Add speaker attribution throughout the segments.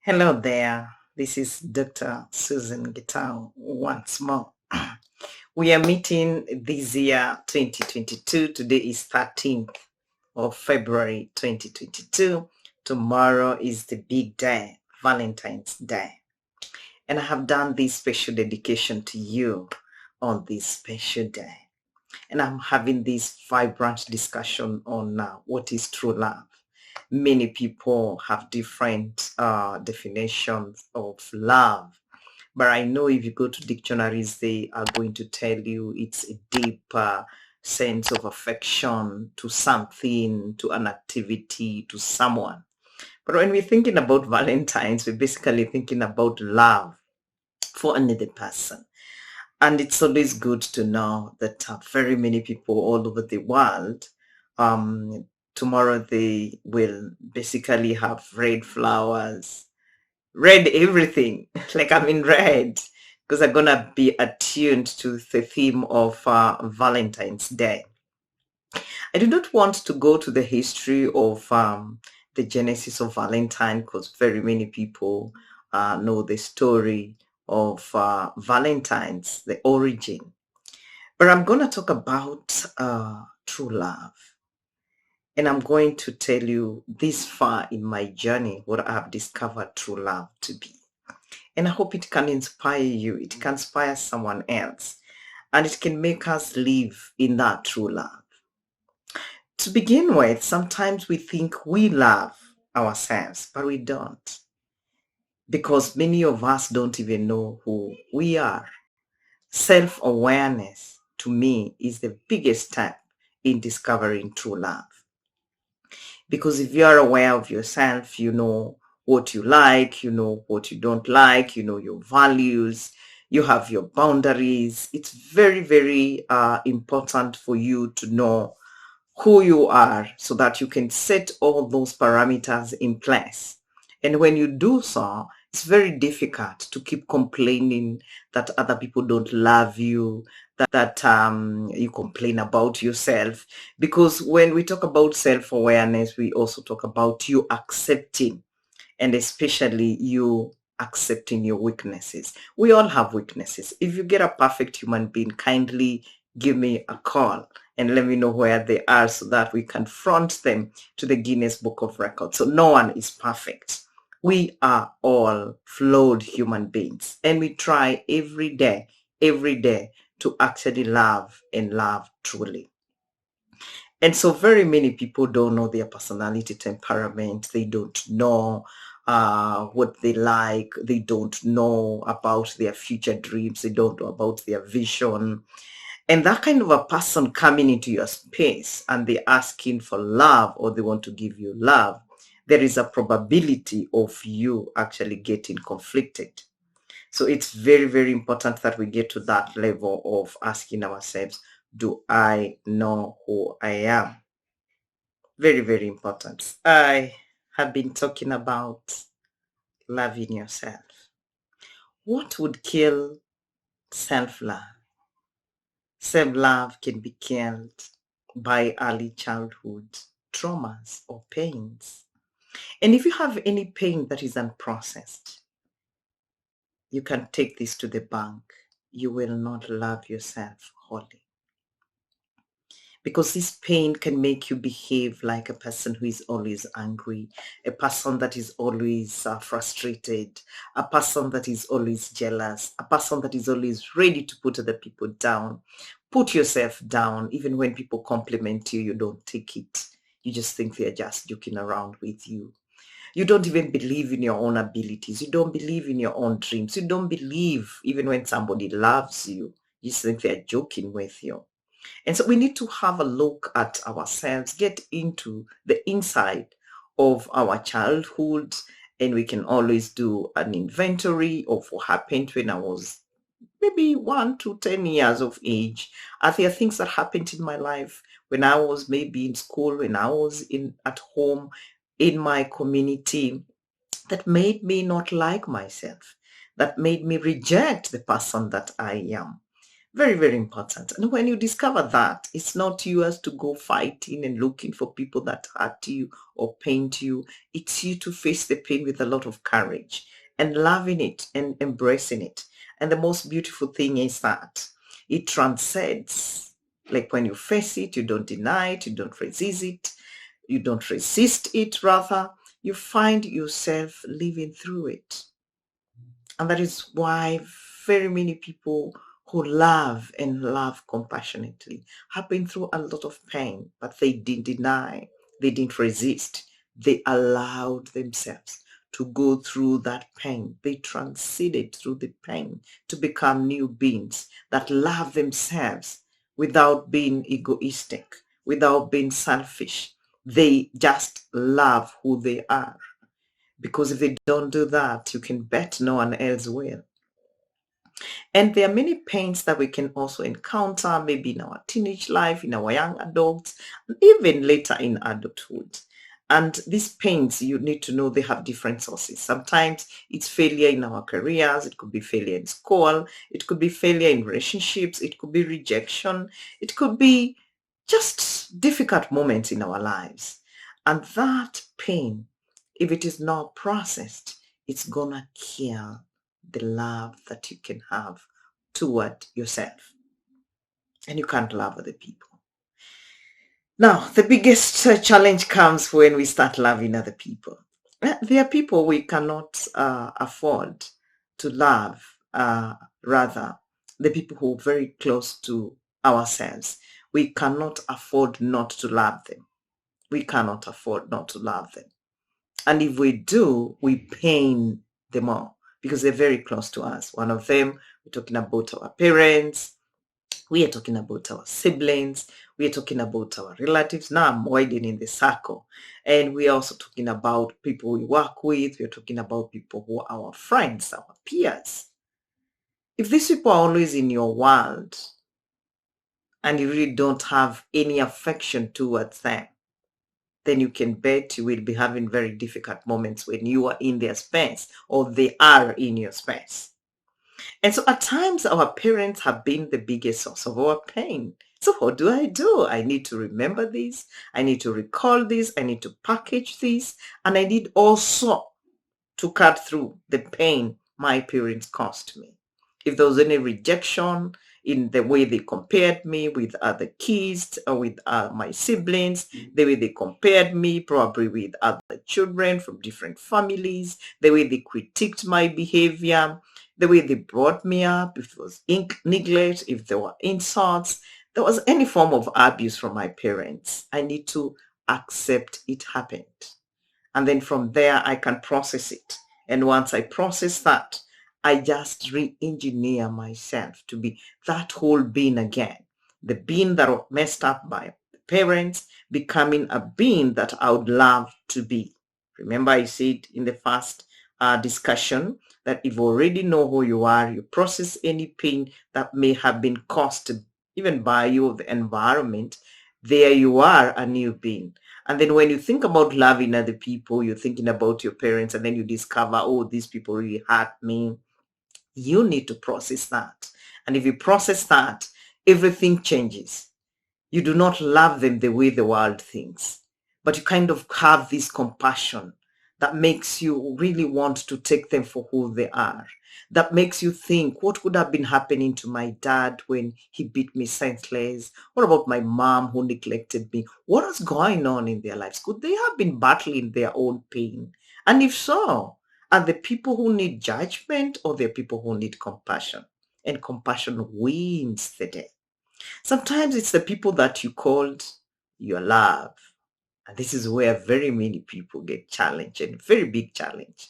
Speaker 1: Hello there. This is Dr. Susan Gitau once more. We are meeting this year 2022. Today is 13th of February 2022. Tomorrow is the big day, Valentine's Day. And I have done this special dedication to you on this special day. And I'm having this vibrant discussion on what is true love. Many people have different definitions of love, but I know if you go to dictionaries, they are going to tell you it's a deep sense of affection to something, to an activity, to someone. But when we're thinking about Valentine's, we're basically thinking about love for another person. And it's always good to know that very many people all over the world, um, tomorrow they will basically have red flowers, red everything, like I'm in red, because they're going to be attuned to the theme of Valentine's Day. I do not want to go to the history of the genesis of Valentine because very many people know the story of Valentine's, the origin. But I'm going to talk about true love. And I'm going to tell you this far in my journey what I have discovered true love to be. And I hope it can inspire you. It can inspire someone else. And it can make us live in that true love. To begin with, sometimes we think we love ourselves, but we don't. Because many of us don't even know who we are. Self-awareness, to me, is the biggest step in discovering true love. Because if you are aware of yourself, you know what you like, you know what you don't like, you know your values, you have your boundaries. It's very, very important for you to know who you are so that you can set all those parameters in place. And when you do so, it's very difficult to keep complaining that other people don't love you, that you complain about yourself. Because when we talk about self-awareness, we also talk about you accepting, and especially you accepting your weaknesses. We all have weaknesses. If you get a perfect human being, kindly give me a call and let me know where they are so that we can front them to the Guinness Book of Records. So no one is perfect. We are all flawed human beings, and we try every day to actually love and love truly. And so very many people don't know their personality temperament. They don't know what they like. They don't know about their future dreams. They don't know about their vision. And that kind of a person coming into your space and they asking for love or they want to give you love, there is a probability of you actually getting conflicted. So it's very, very important that we get to that level of asking ourselves, do I know who I am? Very, very important. I have been talking about loving yourself. What would kill self-love? Self-love can be killed by early childhood traumas or pains. And if you have any pain that is unprocessed, you can take this to the bank. You will not love yourself wholly. Because this pain can make you behave like a person who is always angry, a person that is always frustrated, a person that is always jealous, a person that is always ready to put other people down. Put yourself down. Even when people compliment you, you don't take it. You just think they're just joking around with you. You don't even believe in your own abilities. You don't believe in your own dreams. You don't believe even when somebody loves you. You just think they're joking with you. And so we need to have a look at ourselves, get into the inside of our childhood, and we can always do an inventory of what happened when I was maybe 1 to 10 years of age. Are there things that happened in my life when I was maybe in school, when I was at home, in my community, that made me not like myself, that made me reject the person that I am? Very, very important. And when you discover that, it's not yours to go fighting and looking for people that hurt you or pain you. It's you to face the pain with a lot of courage and loving it and embracing it. And the most beautiful thing is that it transcends. Like when you face it, you don't deny it, you don't resist it, you don't resist it, rather, you find yourself living through it. And that is why very many people who love and love compassionately have been through a lot of pain, but they didn't deny, they didn't resist. They allowed themselves to go through that pain. They transcended through the pain to become new beings that love themselves without being egoistic, without being selfish. They just love who they are. Because if they don't do that, you can bet no one else will. And there are many pains that we can also encounter, maybe in our teenage life, in our young adults, and even later in adulthood. And these pains, you need to know they have different sources. Sometimes it's failure in our careers. It could be failure in school. It could be failure in relationships. It could be rejection. It could be just difficult moments in our lives. And that pain, if it is not processed, it's gonna kill the love that you can have toward yourself. And you can't love other people. Now, the biggest challenge comes when we start loving other people. There are people we cannot afford to love, rather, the people who are very close to ourselves. We cannot afford not to love them. We cannot afford not to love them. And if we do, we pain them all because they're very close to us. One of them, we're talking about our parents, we are talking about our siblings, we are talking about our relatives. Now I'm widening the circle. And we are also talking about people we work with. We're talking about people who are our friends, our peers. If these people are always in your world and you really don't have any affection towards them, then you can bet you will be having very difficult moments when you are in their space or they are in your space. And so at times our parents have been the biggest source of our pain. So what do? I need to remember this. I need to recall this. I need to package this. And I need also to cut through the pain my parents caused me. If there was any rejection in the way they compared me with other kids or with my siblings, the way they compared me probably with other children from different families, the way they critiqued my behavior, the way they brought me up, if it was neglect, if there were insults, there was any form of abuse from my parents, I need to accept it happened. And then from there, I can process it. And once I process that, I just re-engineer myself to be that whole being again. The being that was messed up by parents, becoming a being that I would love to be. Remember I said in the first discussion that if you already know who you are, you process any pain that may have been caused even by you or the environment, there you are a new being. And then when you think about loving other people, you're thinking about your parents, and then you discover, oh, these people really hurt me. You need to process that. And if you process that, everything changes. You do not love them the way the world thinks, but you kind of have this compassion that makes you really want to take them for who they are. That makes you think, what could have been happening to my dad when he beat me senseless? What about my mom who neglected me? What is going on in their lives? Could they have been battling their own pain? And if so, are the people who need judgment or the people who need compassion? And compassion wins the day. Sometimes it's the people that you called your love. And this is where very many people get challenged, and very big challenge.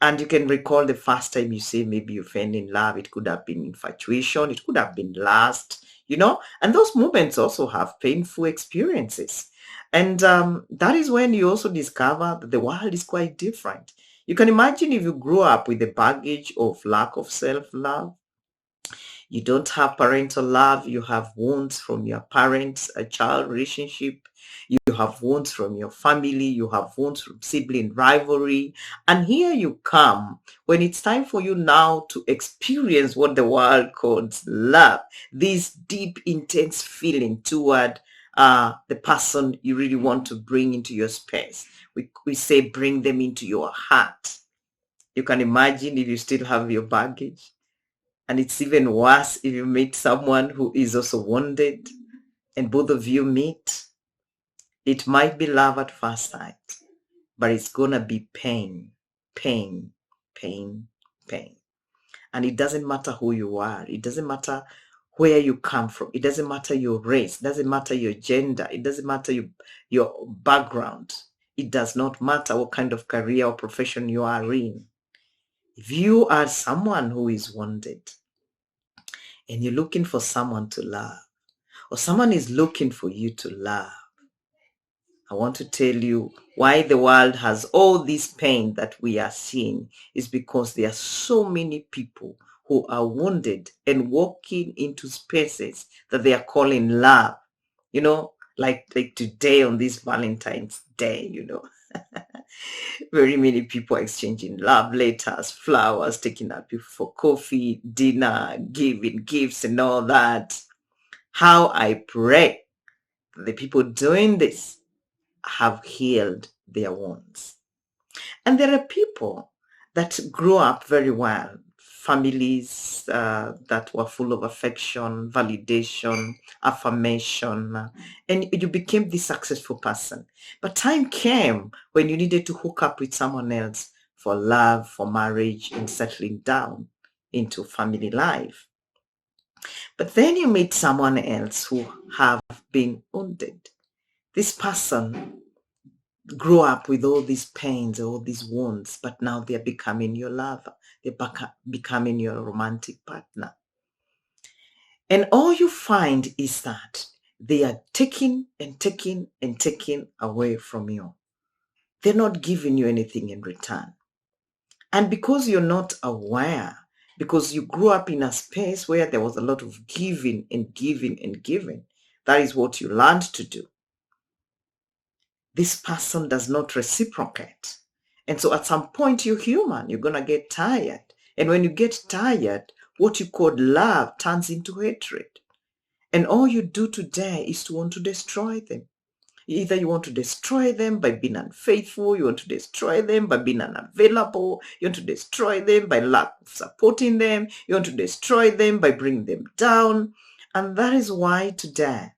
Speaker 1: And you can recall the first time you say maybe you fell in love. It could have been infatuation. It could have been lust, and those moments also have painful experiences. And that is when you also discover that the world is quite different. You can imagine if you grew up with the baggage of lack of self-love, You don't have parental love. You have wounds from your parents, a child relationship. You have wounds from your family. You have wounds from sibling rivalry. And here you come when it's time for you now to experience what the world calls love, this deep, intense feeling toward the person you really want to bring into your space. We say bring them into your heart. You can imagine if you still have your baggage. And it's even worse if you meet someone who is also wounded and both of you meet. It might be love at first sight, but it's going to be pain, pain, pain, pain. And it doesn't matter who you are. It doesn't matter where you come from. It doesn't matter your race. It doesn't matter your gender. It doesn't matter your background. It does not matter what kind of career or profession you are in. If you are someone who is wounded, and you're looking for someone to love, or someone is looking for you to love, I want to tell you why the world has all this pain that we are seeing is because there are so many people who are wounded and walking into spaces that they are calling love. Like today on this Valentine's Day, very many people exchanging love letters, flowers, taking out people for coffee, dinner, giving gifts and all that. How I pray the people doing this have healed their wounds. And there are people that grew up very well, families that were full of affection, validation, affirmation, and you became this successful person. But time came when you needed to hook up with someone else for love, for marriage, and settling down into family life. But then you meet someone else who have been wounded. This person grew up with all these pains, all these wounds, but now they're becoming your lover. They're becoming your romantic partner. And all you find is that they are taking and taking and taking away from you. They're not giving you anything in return. And because you're not aware, because you grew up in a space where there was a lot of giving and giving and giving, that is what you learned to do. This person does not reciprocate. And so at some point, you're human. You're going to get tired. And when you get tired, what you call love turns into hatred. And all you do today is to want to destroy them. Either you want to destroy them by being unfaithful, you want to destroy them by being unavailable, you want to destroy them by lack of supporting them, you want to destroy them by bringing them down. And that is why today,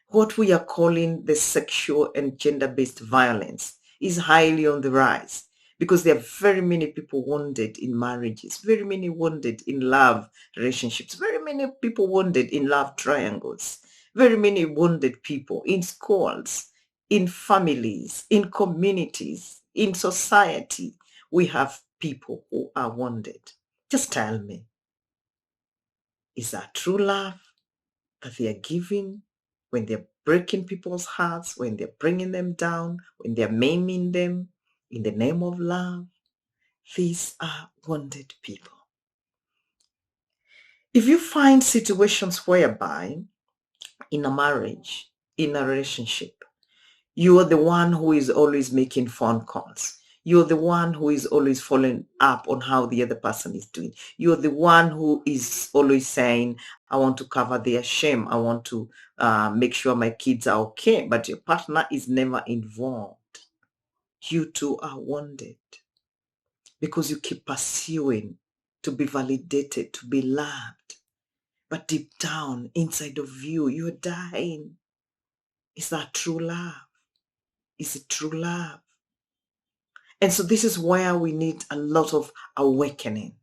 Speaker 1: what we are calling the sexual and gender-based violence is highly on the rise, because there are very many people wounded in marriages, very many wounded in love relationships, very many people wounded in love triangles, very many wounded people in schools, in families, in communities, in society. We have people who are wounded. Just tell me, is that true love that they are giving when they're breaking people's hearts, when they're bringing them down, when they're maiming them in the name of love? These are wounded people. If you find situations whereby in a marriage, in a relationship, you are the one who is always making phone calls. You're the one who is always following up on how the other person is doing. You're the one who is always saying, I want to cover their shame. I want to make sure my kids are okay. But your partner is never involved. You two are wounded because you keep pursuing to be validated, to be loved. But deep down, inside of you, you're dying. Is that true love? Is it true love? And so this is where we need a lot of awakening,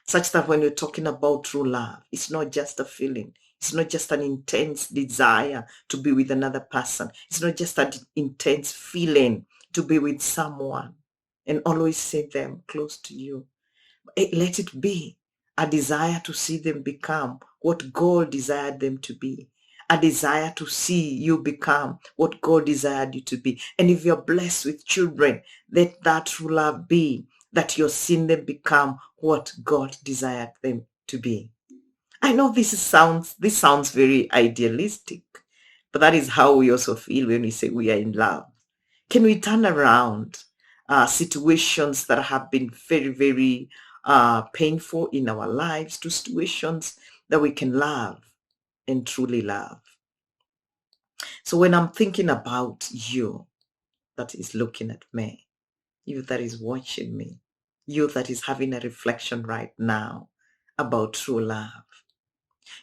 Speaker 1: such that when you're talking about true love, it's not just a feeling. It's not just an intense desire to be with another person. It's not just an intense feeling to be with someone and always see them close to you. Let it be a desire to see them become what God desired them to be. A desire to see you become what God desired you to be. And if you're blessed with children, let that true love be that you're seeing them become what God desired them to be. I know this sounds very idealistic, but that is how we also feel when we say we are in love. Can we turn around situations that have been very, very painful in our lives to situations that we can love and truly love? So when I'm thinking about you that is looking at me, you that is watching me, you that is having a reflection right now about true love,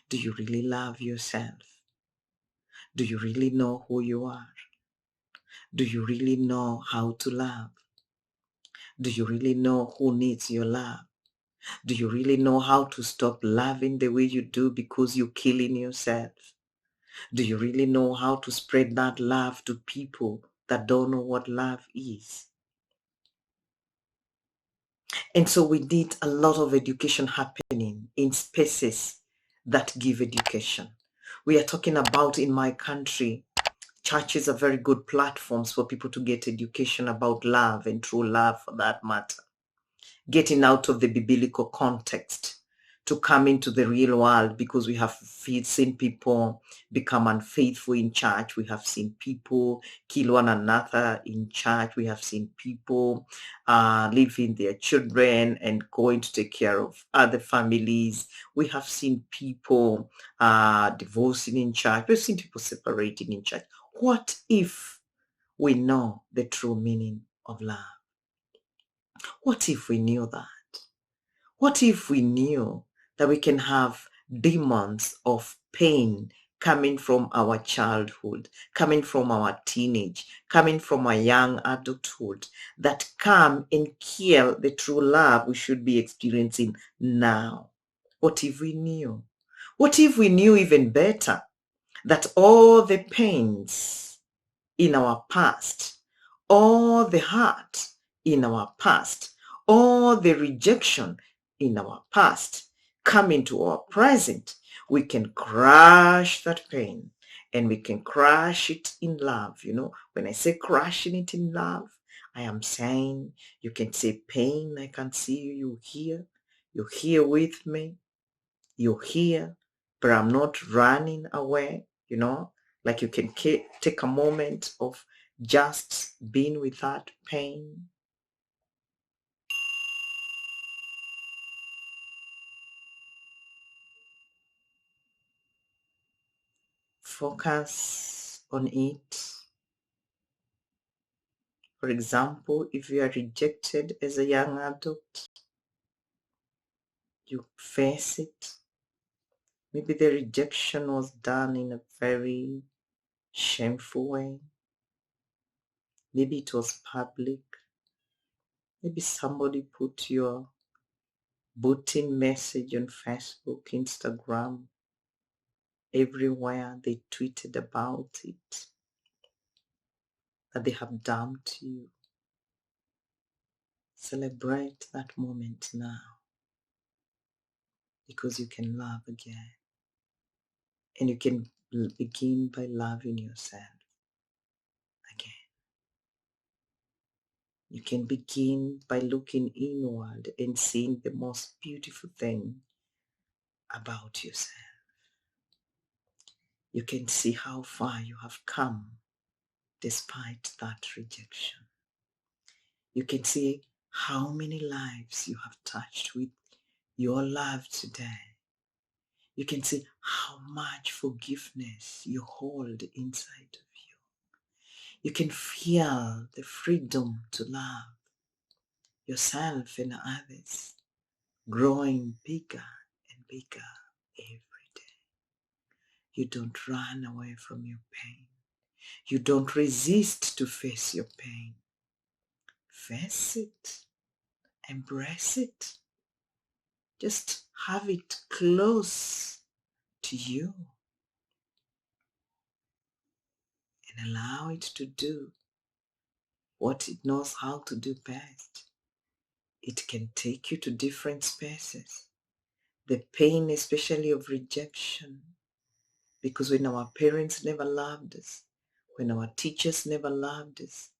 Speaker 1: do you really love yourself? Do you really know who you are? Do you really know how to love? Do you really know who needs your love? Do you really know how to stop loving the way you do because you're killing yourself? Do you really know how to spread that love to people that don't know what love is? And so we need a lot of education happening in spaces that give education. We are talking about in my country, churches are very good platforms for people to get education about love and true love for that matter. Getting out of the biblical context to come into the real world, because we have seen people become unfaithful in church. We have seen people kill one another in church. We have seen people leaving their children and going to take care of other families. We have seen people divorcing in church. We've seen people separating in church. What if we know the true meaning of love? What if we knew that? What if we knew that we can have demons of pain coming from our childhood, coming from our teenage, coming from our young adulthood, that come and kill the true love we should be experiencing now? What if we knew? What if we knew even better that all the pains in our past, all the hurt in our past, all the rejection in our past come into our present, we can crush that pain and we can crush it in love. You know, when I say crushing it in love, I am saying you can say pain, I can see you here, you're here with me, you're here, but I'm not running away, you know, like you can take a moment of just being with that pain. Focus on it. For example, if you are rejected as a young adult, you face it. Maybe the rejection was done in a very shameful way. Maybe it was public. Maybe somebody put your booting message on Facebook, Instagram, everywhere they tweeted about it, that they have dumped you. Celebrate that moment now, because you can love again. And you can begin by loving yourself again. You can begin by looking inward and seeing the most beautiful thing about yourself. You can see how far you have come despite that rejection. You can see how many lives you have touched with your love today. You can see how much forgiveness you hold inside of you. You can feel the freedom to love yourself and others growing bigger and bigger every day. You don't run away from your pain. You don't resist to face your pain. Face it. Embrace it. Just have it close to you and allow it to do what it knows how to do best. It can take you to different spaces. The pain, especially of rejection, because when our parents never loved us, when our teachers never loved us,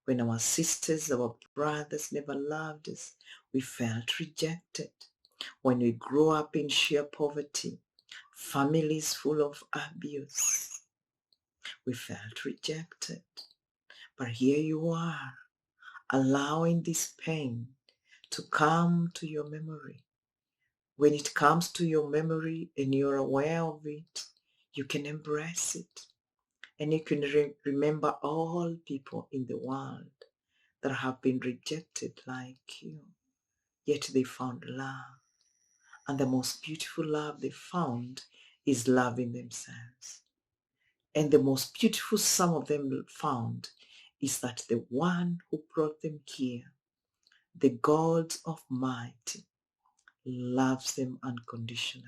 Speaker 1: when our sisters, our brothers never loved us, we felt rejected. When we grow up in sheer poverty, families full of abuse. We felt rejected. But here you are, allowing this pain to come to your memory. When it comes to your memory and you're aware of it, you can embrace it. And you can remember all people in the world that have been rejected like you, yet they found love. And the most beautiful love they found is loving themselves. And the most beautiful some of them found is that the one who brought them here, the God of might, loves them unconditionally.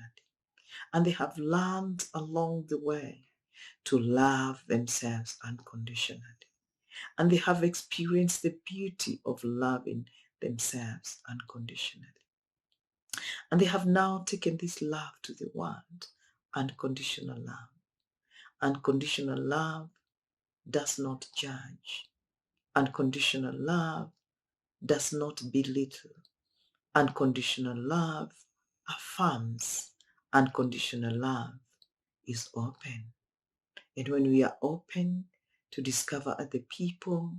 Speaker 1: And they have learned along the way to love themselves unconditionally. And they have experienced the beauty of loving themselves unconditionally. And they have now taken this love to the world, unconditional love. Unconditional love does not judge. Unconditional love does not belittle. Unconditional love affirms. Unconditional love is open. And when we are open to discover other people,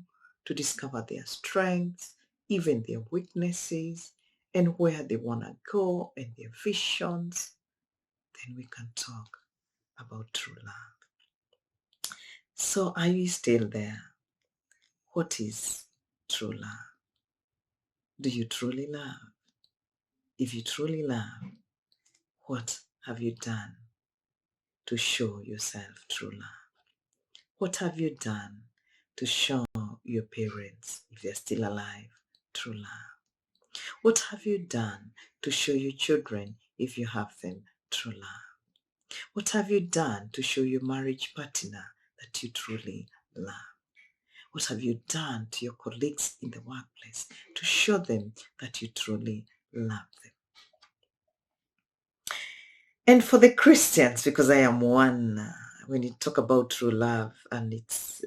Speaker 1: to discover their strengths, even their weaknesses, and where they want to go and their visions, then we can talk about true love. So are you still there? What is true love? Do you truly love? If you truly love, what have you done to show yourself true love? What have you done to show your parents, if they're still alive, true love? What have you done to show your children, if you have them, true love? What have you done to show your marriage partner that you truly love? What have you done to your colleagues in the workplace to show them that you truly love them? And for the Christians, because I am one, when you talk about true love and it's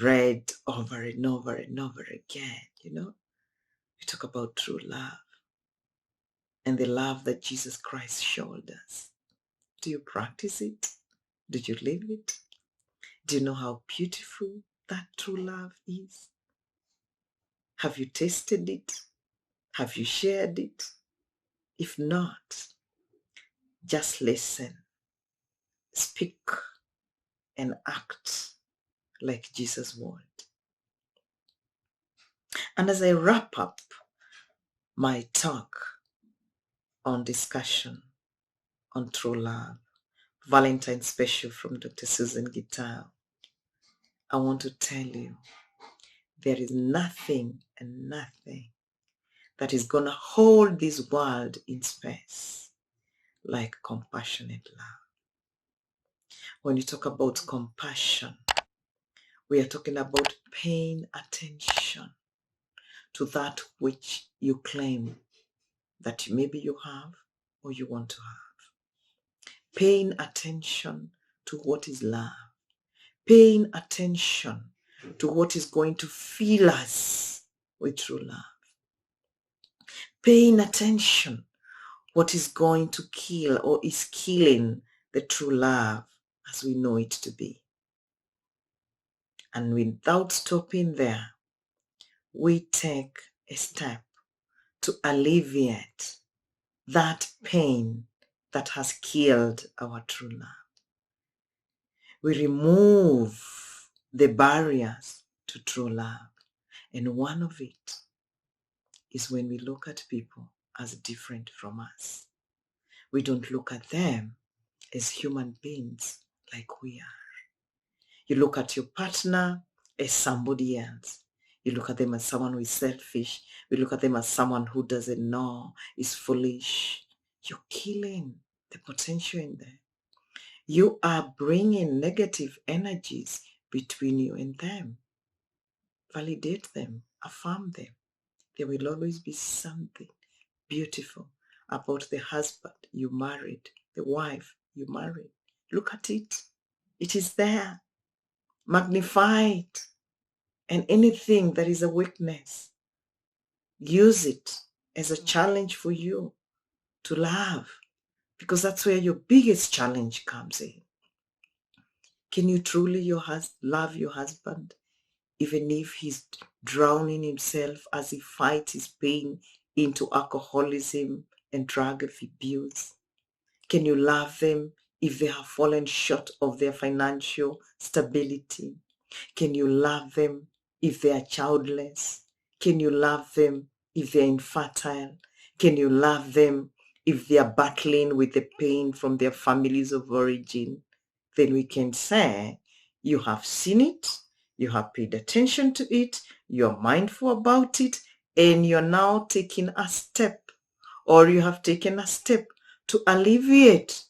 Speaker 1: read over and over and over again, we talk about true love and the love that Jesus Christ showed us. Do you practice it? Do you live it? Do you know how beautiful that true love is? Have you tasted it? Have you shared it? If not, just listen, speak, and act like Jesus would. And as I wrap up my talk on discussion on true love, Valentine's special from Dr. Susan Gitau, I want to tell you, there is nothing and nothing that is going to hold this world in space like compassionate love. When you talk about compassion, we are talking about paying attention to that which you claim that maybe you have or you want to have. Paying attention to what is love. Paying attention to what is going to fill us with true love. Paying attention what is going to kill or is killing the true love as we know it to be. And without stopping there, we take a step to alleviate that pain that has killed our true love. We remove the barriers to true love. And one of it is when we look at people as different from us. We don't look at them as human beings like we are. You look at your partner as somebody else. You look at them as someone who is selfish. You look at them as someone who doesn't know, is foolish. You're killing the potential in them. You are bringing negative energies between you and them. Validate them, affirm them. There will always be something beautiful about the husband you married, the wife you married. Look at it. It is there. Magnify it. And anything that is a weakness, use it as a challenge for you to love, because that's where your biggest challenge comes in. Can you truly love your husband, even if he's drowning himself as he fights his pain into alcoholism and drug abuse? Can you love them if they have fallen short of their financial stability? Can you love them if they are childless? Can you love them if they're infertile? Can you love them if they are battling with the pain from their families of origin? Then we can say, you have seen it, you have paid attention to it, you're mindful about it, and you're now taking a step, or you have taken a step to alleviate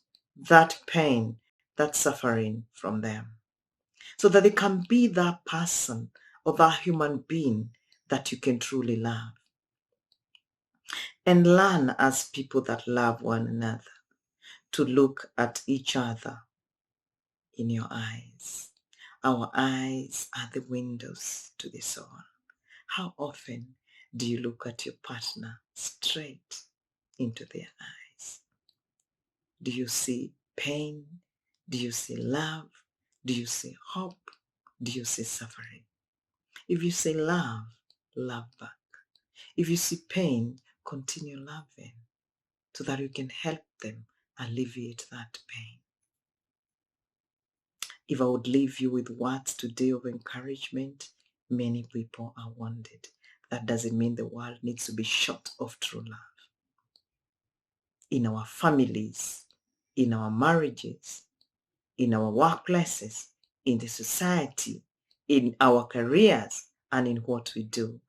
Speaker 1: that pain, that suffering from them, so that they can be that person or that human being that you can truly love. And learn as people that love one another to look at each other in your eyes. Our eyes are the windows to the soul. How often do you look at your partner straight into their eyes? Do you see pain? Do you see love? Do you see hope? Do you see suffering? If you say love, love back. If you see pain, continue loving so that you can help them alleviate that pain. If I would leave you with words today of encouragement, many people are wounded. That doesn't mean the world needs to be short of true love. In our families, in our marriages, in our workplaces, in the society, in our careers, and in what we do,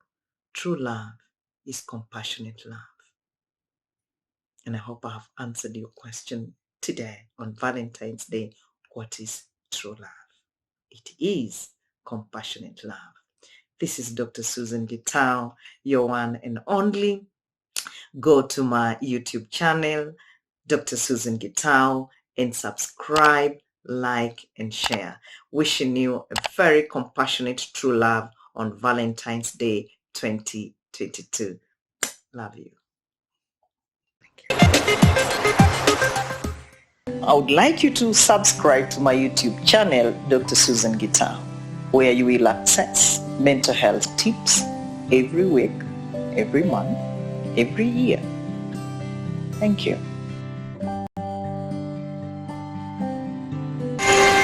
Speaker 1: true love is compassionate love. And I hope I have answered your question today on Valentine's Day. What is true love? It is compassionate love. This is Dr. Susan Gitau, your one and only. Go to my YouTube channel, Dr. Susan Gitau, and subscribe, like, and share. Wishing you a very compassionate true love on Valentine's Day 2022. Love you. I would like you to subscribe to my YouTube channel, Dr. Susan Gitau, where you will access mental health tips every week, every month, every year. Thank you.